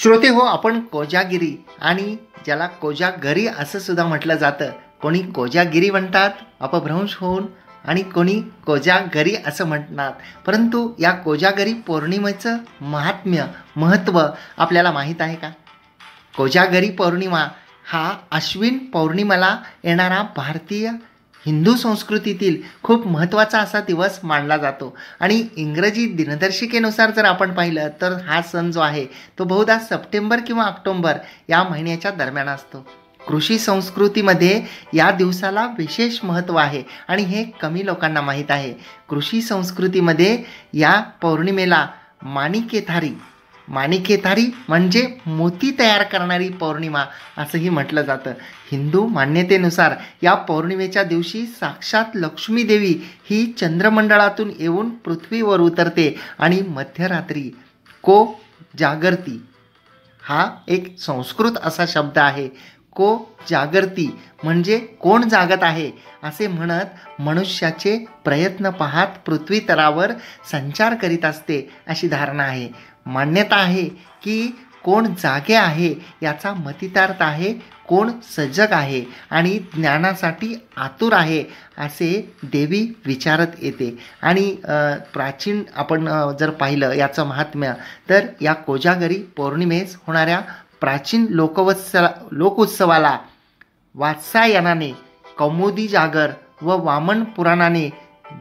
श्रोते हो, आपण कोजागिरी आणि ज्याला कोजागरी असं सुद्धा म्हटलं जातं, कोणी कोजागिरी म्हणतात अपभ्रंश होऊन आणि कोणी कोजागरी असं म्हणतात. परंतु या कोजागरी पौर्णिमेचं महत्त्व आपल्याला माहीत आहे का? कोजागरी पौर्णिमा हा अश्विन पौर्णिमेला येणारा भारतीय हिंदू संस्कृतीतील खूप महत्त्वाचा असा दिवस मानला जातो आणि इंग्रजी दिनदर्शिकेनुसार जर आपण पाहिलं तर हा सण जो आहे तो बहुधा सप्टेंबर किंवा ऑक्टोबर या महिन्याच्या दरम्यान असतो. कृषी संस्कृतीमध्ये या दिवसाला विशेष महत्त्व आहे आणि हे कमी लोकांना माहीत आहे. कृषी संस्कृतीमध्ये या पौर्णिमेला माणिकेथारी म्हणजे मोती तयार करणारी पौर्णिमा असंही म्हटलं जातं. हिंदू मान्यतेनुसार या पौर्णिमेच्या दिवशी साक्षात लक्ष्मी देवी ही चंद्रमंडळातून येऊन पृथ्वीवर उतरते आणि मध्यरात्री को जागरती हा एक संस्कृत असा शब्द आहे. को जागरती म्हणजे कोण जागत आहे असे म्हणत मनुष्याचे प्रयत्न पाहत पृथ्वी तलावर संचार करीत असते अशी धारणा आहे. मान्यता आहे की कोण जागे आहे याचा मतितार्थ आहे कोण सजग आहे आणि ज्ञानासाठी आतुर आहे असे देवी विचारत येते. आणि प्राचीन आपण जर पाहिलं याचं महात्म्य तर या कोजागरी पौर्णिमेस होणाऱ्या प्राचीन लोकोत्सवाला वात्सायनाने कौमुदी जागर व वामन पुराणाने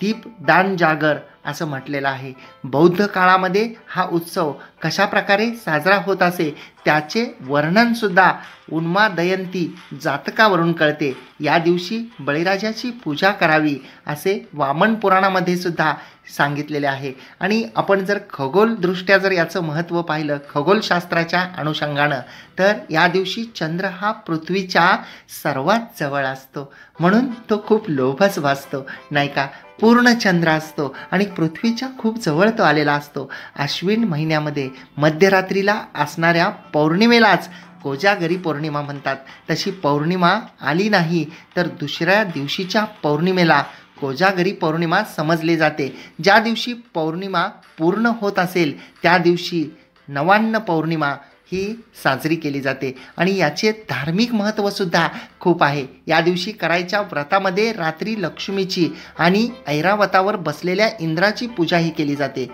दीपदान जागर असं म्हटलेलं आहे. बौद्ध काळामध्ये हा उत्सव कशा प्रकारे साजरा होत असे त्याचे वर्णनसुद्धा उन्मादयंती जातकावरून कळते. या दिवशी बळीराजाची पूजा करावी असे वामन पुराणामध्ये सुद्धा सांगितलेले आहे. आणि आपण जर खगोलदृष्ट्या जर याचं महत्त्व पाहिलं खगोलशास्त्राच्या अनुषंगानं तर या दिवशी चंद्र हा पृथ्वीच्या सर्वात जवळ असतो म्हणून तो खूप लोभस भासतो नाही का. पूर्ण चंद्र असतो आणि पृथ्वीच्या खूप जवळ तो आलेला असतो. अश्विन महिन्यामध्ये मध्यरात्रीला असणाऱ्या पौर्णिमेलाच कोजागरी पौर्णिमा म्हणतात. तशी पौर्णिमा आली नाही तर दुसऱ्या दिवशीच्या पौर्णिमेला कोजागरी पौर्णिमा समजली जाते. ज्या दिवशी पौर्णिमा पूर्ण होत असेल त्या दिवशी नवान्न पौर्णिमा ही साजरी केली जाते आणि याचे धार्मिक महत्त्वसुद्धा खूप आहे. या दिवशी करायच्या व्रतामध्ये रात्री लक्ष्मीची आणि ऐरावतावर बसलेल्या इंद्राची पूजाही केली जाते.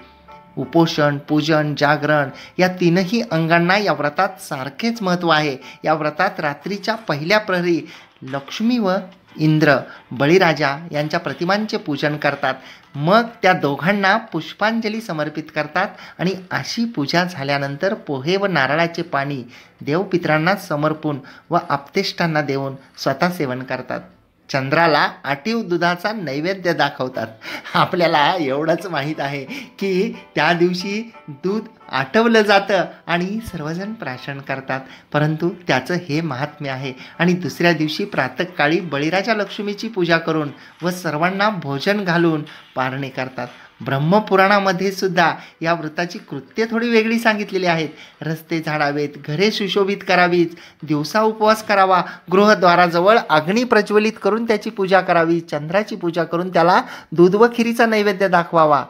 उपोषण पूजन जागरण या तीनही अंगांना या व्रतात सारखेच महत्त्व आहे. या व्रतात रात्रीच्या पहिल्या प्रहरी लक्ष्मी व इंद्र बळीराजा यांच्या प्रतिमांचे पूजन करतात. मग त्या दोघांना पुष्पांजली समर्पित करतात आणि अशी पूजा झाल्यानंतर पोहे व नारळाचे पाणी देवपित्रांना समर्पून व आप्तेष्टांना देऊन स्वतः सेवन करतात. चंद्राला आटीव दुधाचा नैवेद्य दाखवतात. आपल्याला एवढंच माहीत आहे की त्या दिवशी दूध आटवलं जातं आणि सर्वजण प्राशन करतात. परंतु त्याचं हे महात्म्य आहे. आणि दुसऱ्या दिवशी प्रातःकाळी बळीराजा लक्ष्मीची पूजा करून व सर्वांना भोजन घालून पारणे करतात. ब्रह्मपुराणामध्ये सुद्धा या व्रताची कृत्य थोडी वेगळी सांगितलेली आहेत. रस्ते झाडावेत, घरे सुशोभित करावीत, दिवसा उपवास करावा, गृहद्वाराजवळ अग्नी प्रज्वलित करून त्याची पूजा करावी, चंद्राची पूजा करून त्याला दूध व खिरीचा नैवेद्य दाखवावा.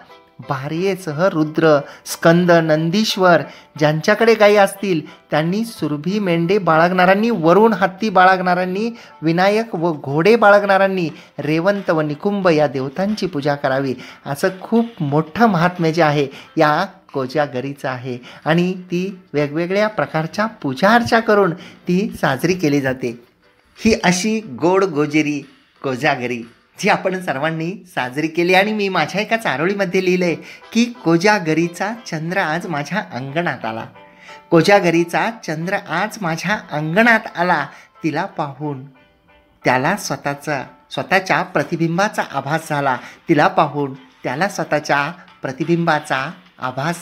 भार्येसह रुद्र स्कंद नंदीश्वर ज्यांच्याकडे गायी असतील त्यांनी सुरभी मेंढे बाळगणाऱ्यांनी, वरुण हत्ती बाळगणाऱ्यांनी, विनायक व घोडे बाळगणाऱ्यांनी रेवंत व निकुंभ या देवतांची पूजा करावी. असं खूप मोठं महात्म्य जे आहे या कोजागरीचं आहे आणि ती वेगवेगळ्या प्रकारच्या पूजा अर्चा करून ती साजरी केली जाते. ही अशी गोड गोजेरी कोजागरी जी आपण सर्वांनी साजरी केली. आणि मी माझ्या एका चारोळीमध्ये लिहिलं आहे की कोजागरीचा चंद्र आज माझ्या अंगणात आला. कोजागरीचा चंद्र आज माझ्या अंगणात आला. तिला पाहून त्याला स्वतःच्या प्रतिबिंबाचा आभास झाला. तिला पाहून त्याला स्वतःच्या प्रतिबिंबाचा आभास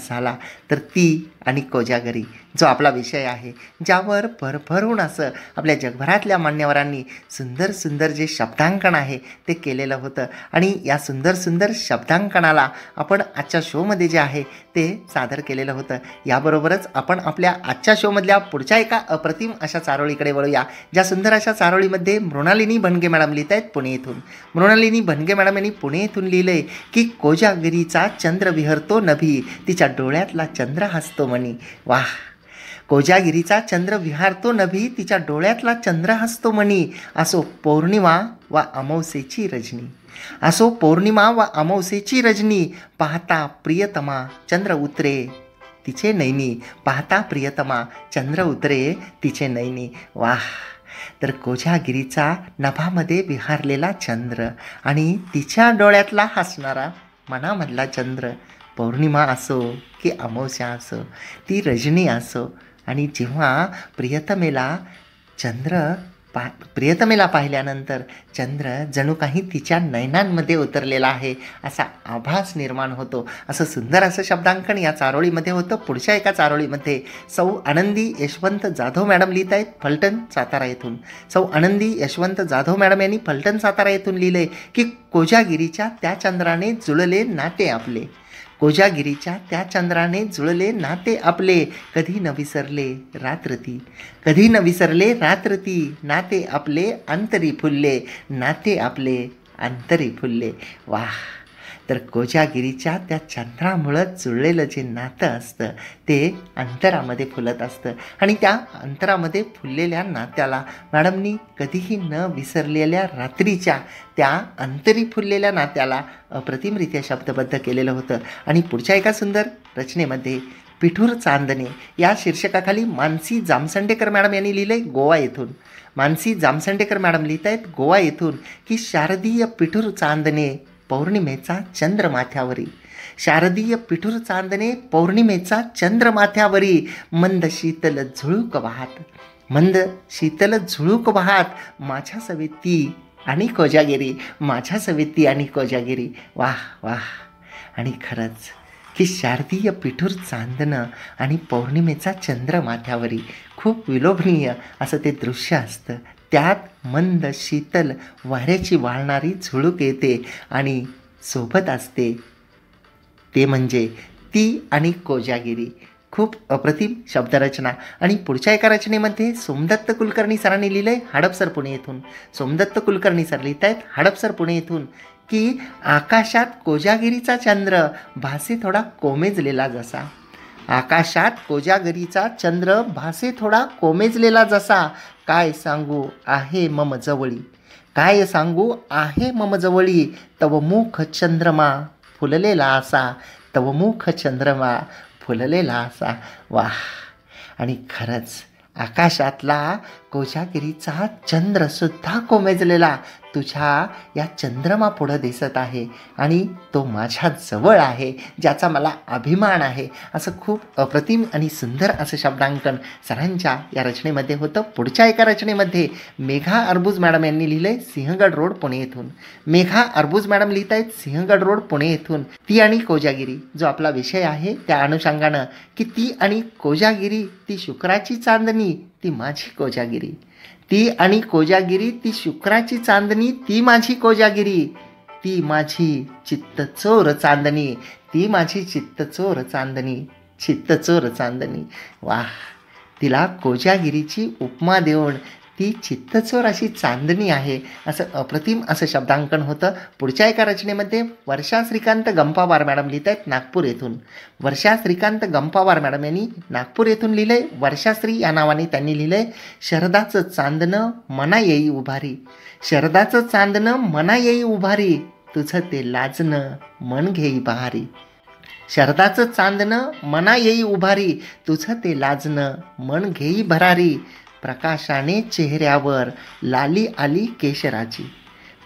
झाला. तर ती आणि कोजागरी जो आपला विषय आहे ज्यावर भरभरून असं आपल्या जगभरातल्या मान्यवरांनी सुंदर सुंदर जे शब्दांकन आहे ते केलेलं होतं. आणि या सुंदर सुंदर शब्दांकनाला आपण आजच्या शोमध्ये जे आहे ते सादर केलेलं होतं. याबरोबरच आपण आपल्या आजच्या शोमधल्या पुढच्या एका अप्रतिम अशा चारोळीकडे वळूया. ज्या सुंदर अशा चारोळीमध्ये मृणालिनी भणगे मॅडम लिहित आहेत पुणे येथून. मृणालिनी भणगे मॅडम यांनी पुणे येथून लिहिलं आहे की कोजागरीचा चंद्र विहरतो नभी, तिच्या डोळ्यातला चंद्र हसतो मनी. वाह. कोजागिरीचा चंद्र विहारतो नभी, तिच्या डोळ्यातला चंद्र हसतो मनी. असो पौर्णिमा वा अमावस्येची रजनी, असो पौर्णिमा वा अमावस्येची रजनी, पाहता प्रियतमा चंद्र उतरे तिचे नैनी, पाहता प्रियतमा चंद्र उतरे तिचे नैनी. वाह. तर कोजागिरीचा नभामध्ये विहारलेला चंद्र आणि तिच्या डोळ्यातला हसणारा मनामधला चंद्र, पौर्णिमा असो की अमावस्या असो, ती रजनी असो, आणि जेव्हा प्रियतमेला पाहिल्यानंतर चंद्र जणू काही तिच्या नयनांमध्ये उतरलेला आहे असा आभास निर्माण होतो. असं सुंदर असं शब्दांकन या चारोळीमध्ये होतं. पुढच्या एका चारोळीमध्ये सौ आनंदी यशवंत जाधव मॅडम लिहित आहेत फलटण सातारा येथून. सौ आनंदी यशवंत जाधव मॅडम यांनी फलटण सातारा येथून लिहिलंय की कोजागिरीच्या त्या चंद्राने जुळले नाते आपले, कोजागिरीच्या त्या चंद्राने जुळले नाते आपले, कधी न विसरले रात्र ती, कधी न विसरले रात्र ती, नाते आपले अंतरी फुलले, नाते आपले अंतरी फुलले. वाह. तर कोजागिरीच्या त्या चंद्रामुळं जुळलेलं जे नातं असतं ते अंतरामध्ये फुलत असतं, आणि त्या अंतरामध्ये फुललेल्या नात्याला मॅडमनी कधीही न विसरलेल्या रात्रीच्या त्या अंतरी फुललेल्या नात्याला अप्रतिमरित्या शब्दबद्ध केलेलं होतं. आणि पुढच्या एका सुंदर रचनेमध्ये पिठूर चांदणे या शीर्षकाखाली मानसी जामसंडेकर मॅडम यांनी लिहिलंय गोवा येथून. मानसी जामसंडेकर मॅडम लिहित आहेत गोवा येथून की शारदीय पिठूर चांदणे पौर्णिमेचा चंद्र माथ्यावरी, शारदीय पिठूर चांदणे पौर्णिमेचा चंद्र माथ्यावरी, मंद शीतल झुळूक वाहात, मंद शीतल झुळूक वाहात, माझ्या सवेती आणि कोजागिरी, माझ्या सवेती आणि कोजागिरी. वाह वाह. आणि खरंच की शारदीय पिठूर चांदणं आणि पौर्णिमेचा चंद्र माथ्यावरी खूप विलोभनीय असं ते दृश्य असतं. त्यात मंद शीतल वाऱ्याची वाळणारी झुळूक येते आणि सोबत असते ते म्हणजे ती आणि कोजागिरी. खूप अप्रतिम शब्दरचना. आणि पुढच्या एका रचनेमध्ये सोमदत्त कुलकर्णी सरांनी लिहिलंय हडपसर पुणे येथून. सोमदत्त कुलकर्णी सर लिहित आहेत हडपसर पुणे येथून की आकाशात कोजागिरीचा चंद्र भासे थोडा कोमेजलेला जसा, आकाशात कोजागिरीचा चंद्र भासे थोडा कोमेजलेला जसा, काय सांगू आहे मम जवळी, काय सांगू आहे मम जवळी, तव मुख चंद्रमा फुललेला असा, तव मुख चंद्रमा फुललेला असा. वाह. आणि खरंच आकाशातला कोजागिरीचा चंद्रसुद्धा कोमेजलेला तुझ्या या चंद्रमा पुढं दिसत आहे आणि तो माझ्या जवळ आहे, ज्याचा मला अभिमान आहे. असं खूप अप्रतिम आणि सुंदर असं शब्दांकन सरांच्या या रचनेमध्ये होतं. पुढच्या एका रचनेमध्ये मेघा अर्बुज मॅडम यांनी लिहिलंय सिंहगड रोड पुणे येथून. मेघा अर्बुज मॅडम लिहित आहेत सिंहगड रोड पुणे येथून. ती आणि कोजागिरी जो आपला विषय आहे त्या अनुषंगानं की ती आणि कोजागिरी ती शुक्राची चांदणी ती माझी कोजागिरी, ती आणि कोजागिरी ती शुक्राची चांदणी ती माझी कोजागिरी, ती माझी चित्तचोर चांदणी, ती माझी चित्तचोर चांदणी, चित्तचोर चांदणी. वाह. तिला कोजागिरीची उपमा देऊन ती चित्तचोर अशी चांदणी आहे असं अप्रतिम असं शब्दांकन होतं. पुढच्या एका रचनेमध्ये वर्षा श्रीकांत गंपावार मॅडम लिहित आहेत नागपूर येथून. वर्षा श्रीकांत गंपावार मॅडम यांनी नागपूर येथून लिहिलंय. वर्षाश्री या नावाने त्यांनी लिहिलंय शरदाचं चांदणं मना येई उभारी, शरदाचं चांदणं मना येई उभारी, तुझं ते लाजणं मन घेई बहारी, शरदाचं चांदणं मना येई उभारी, तुझं ते लाजणं मन घेई भरारी, प्रकाशाने चेहऱ्यावर लाली आली केशराची,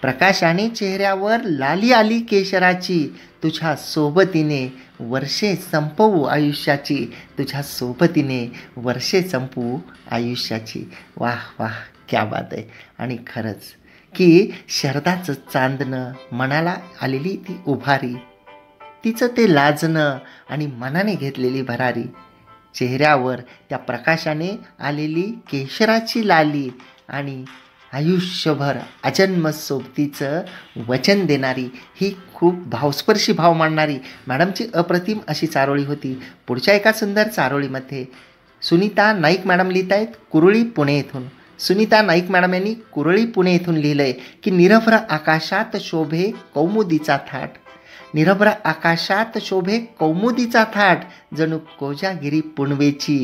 प्रकाशाने चेहऱ्यावर लाली आली केशराची, तुझ्या सोबतीने वर्षे संपवू आयुष्याची, तुझ्या सोबतीने वर्षे संपवू आयुष्याची. वाह वाह. क्या बात आहे. आणि खरंच की शरदाचं चांदणं मनाला आलेली ती उभारी, तिचं ते लाजणं आणि मनाने घेतलेली भरारी, चेहऱ्यावर त्या प्रकाशाने आलेली केशराची लाली आणि आयुष्यभर अजन्म सोबतीचं वचन देणारी ही खूप भावस्पर्शी भाव मांडणारी मॅडमची अप्रतिम अशी चारोळी होती. पुढच्या एका सुंदर चारोळीमध्ये सुनीता नाईक मॅडम लिहित आहेत कुरळी पुणे येथून. सुनीता नाईक मॅडम यांनी कुरळी पुणे येथून लिहिलंय की निरभ्र आकाशात शोभे कौमुदीचा थाट, निरभ्र आकाशात शोभे कौमुदीचा थाट, जणू कोजागिरी पुनवेची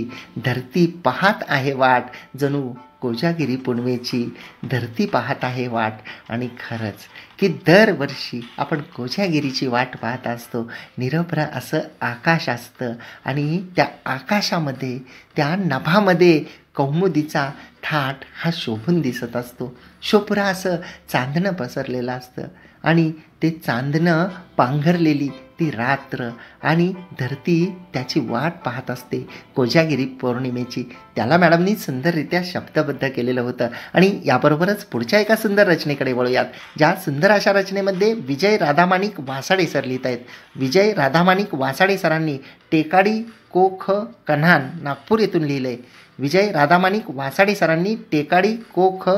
धरती पाहत आहे वाट, जणू कोजागिरी पुनवेची धरती पाहत आहे वाट. आणि खरंच की दरवर्षी आपण कोजागिरीची वाट पाहत असतो. निरभ्र असं आकाश असतं आणि त्या आकाशामध्ये, त्या नभामध्ये कौमुदीचा थाट हा शोभून दिसत असतो. शोभरा असं चांदणं पसरलेलं असतं आणि ते चांदणं पांघरलेली ती रात्र आणि धरती त्याची वाट पाहत असते कोजागिरी पौर्णिमेची. त्याला मॅडमनी सुंदररित्या शब्दबद्ध केलेलं होतं. आणि याबरोबरच पुढच्या एका सुंदर रचनेकडे वळूयात, ज्या सुंदर अशा रचनेमध्ये विजय राधामाणिक वासाडे सर लिहित आहेत. विजय राधामाणिक वासाडे सरांनी टेकाडी कोख कन्हान नागपूर येथून लिहिलं आहे. विजय राधामाणिक वासाडे सरांनी टेकाडी कोख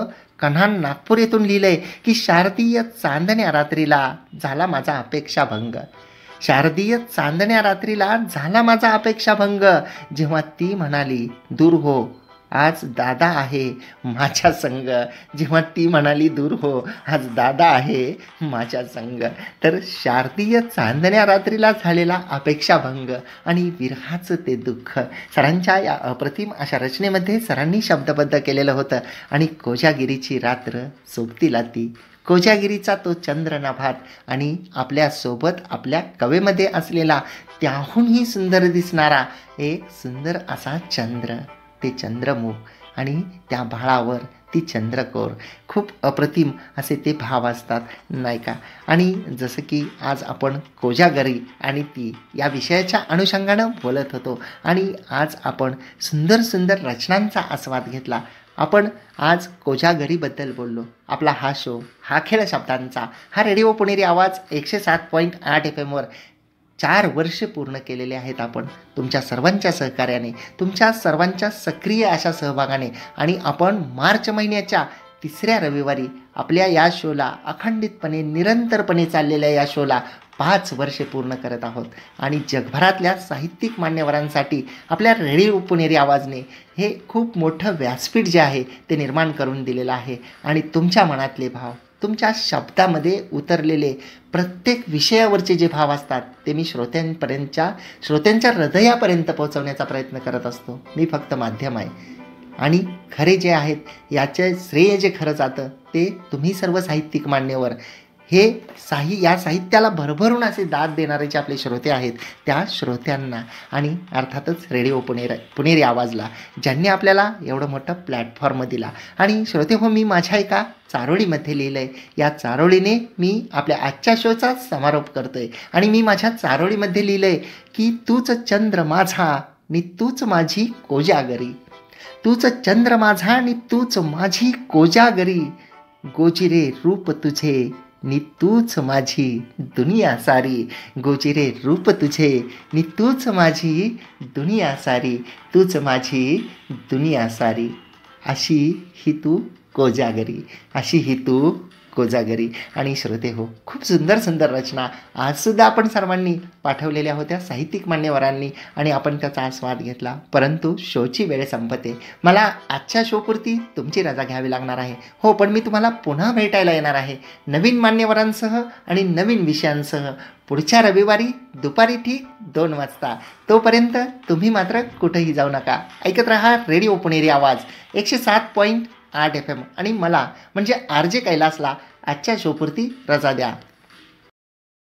कन्हान नागपूर येथून लिहिलंय की शारदीय चांदण्या रात्रीला झाला माझा अपेक्षाभंग. शारदीय चांदण्या रात्रीला झाला माझा अपेक्षाभंग, जेव्हा ती म्हणाली दूर हो आज दादा आहे माझ्या संग. जेव्हा ती म्हणाली दूर हो आज दादा आहे माझ्या संग. तर शारदीय चांदण्या रात्रीला झालेला अपेक्षाभंग आणि विरहाचं ते दुःख सरांच्या या अप्रतिम अशा रचनेमध्ये सरांनी शब्दबद्ध केलेलं होतं. आणि कोजागिरीची रात्र सोबतीला ती, कोजागिरीचा तो चंद्र नभात आणि आपल्यासोबत आपल्या कवेमध्ये असलेला त्याहूनही सुंदर दिसणारा एक सुंदर असा चंद्र, ते चंद्रमुख आणि त्या भाळावर ती चंद्रकोर. खूप अप्रतिम असे ते भाव असतात नाही का. आणि जसं की आज आपण कोजागरी आणि ती या विषयाच्या अनुषंगानं बोलत होतो आणि आज आपण सुंदर सुंदर रचनांचा आस्वाद घेतला. आपण आज कोजागरीबद्दल बोललो. आपला हा शो, हा खेळ शब्दांचा, हा रेडिओ पुणेरी आवाज 107.8 FM वर 4 वर्ष पूर्ण केलेले आहेत आपण तुमच्या सर्वांच्या सहकार्याने, तुमच्या सर्वांच्या सक्रिय अशा सहभागाने. आणि आपण मार्च महिन्याच्या 3ऱ्या रविवारी आपल्या या शोला अखंडितपणे निरंतरपणे चाललेल्या या शोला 5 वर्षे पूर्ण करत आहोत. आणि जगभरातल्या साहित्यिक मान्यवरांसाठी आपल्या रेडिओ पुणेरी आवाजने हे खूप मोठं व्यासपीठ जे आहे ते निर्माण करून दिलेलं आहे. आणि तुमच्या मनातले भाव, तुमच्या शब्दामध्ये उतरलेले प्रत्येक विषयावरचे जे भाव असतात ते मी श्रोत्यांच्या हृदयापर्यंत पोहोचवण्याचा प्रयत्न करत असतो. मी फक्त माध्यम आहे. आणि खरे जे आहेत याचे श्रेय जे खरं जातं ते तुम्ही सर्व साहित्यिक मान्यवर, हे या साहित्याला भरभरून असे दाद देणारे जे आपले श्रोते आहेत त्या श्रोत्यांना आणि अर्थातच रेडिओ पुणेरी आवाजला, ज्यांनी आपल्याला एवढं मोठं प्लॅटफॉर्म दिला. आणि श्रोते हो, मी माझ्या एका चारोळीमध्ये लिहिलं आहे. या चारोळीने मी आपल्या आजच्या शोचा समारोप करतो आहे. आणि मी माझ्या चारोळीमध्ये लिहिलं आहे की तूच चंद्र माझा आणि तूच माझी कोजागरी, तूच चंद्र माझा आणि तूच माझी कोजागरी, गोजिरे रूप तुझे नि तूच माझी दुनिया सारी, गोजिरे रूप तुझे नि तूच माझी दुनिया सारी, तूच माझी दुनिया सारी. अशी ही तू कोजागरी, अशी ही तू कोजागरी. आणि श्रोते हो, खूप सुंदर सुंदर रचना आजसुद्धा आपण सर्वांनी पाठवलेल्या होत्या साहित्यिक मान्यवरांनी आणि आपण त्याचा आस्वाद घेतला. परंतु शोची वेळ संपते. मला आजच्या शोपुरती तुमची रजा घ्यावी लागणार आहे. हो, पण मी तुम्हाला पुन्हा भेटायला येणार आहे नवीन मान्यवरांसह आणि नवीन विषयांसह पुढच्या रविवारी दुपारी ठीक 2 वाजता. तोपर्यंत तुम्ही मात्र कुठेही जाऊ नका. ऐकत रहा रेडिओ पुणेरी आवाज 107.8 FM. आणि मला म्हणजे RJ कैलासला आजच्या शोपुरती रजा द्या.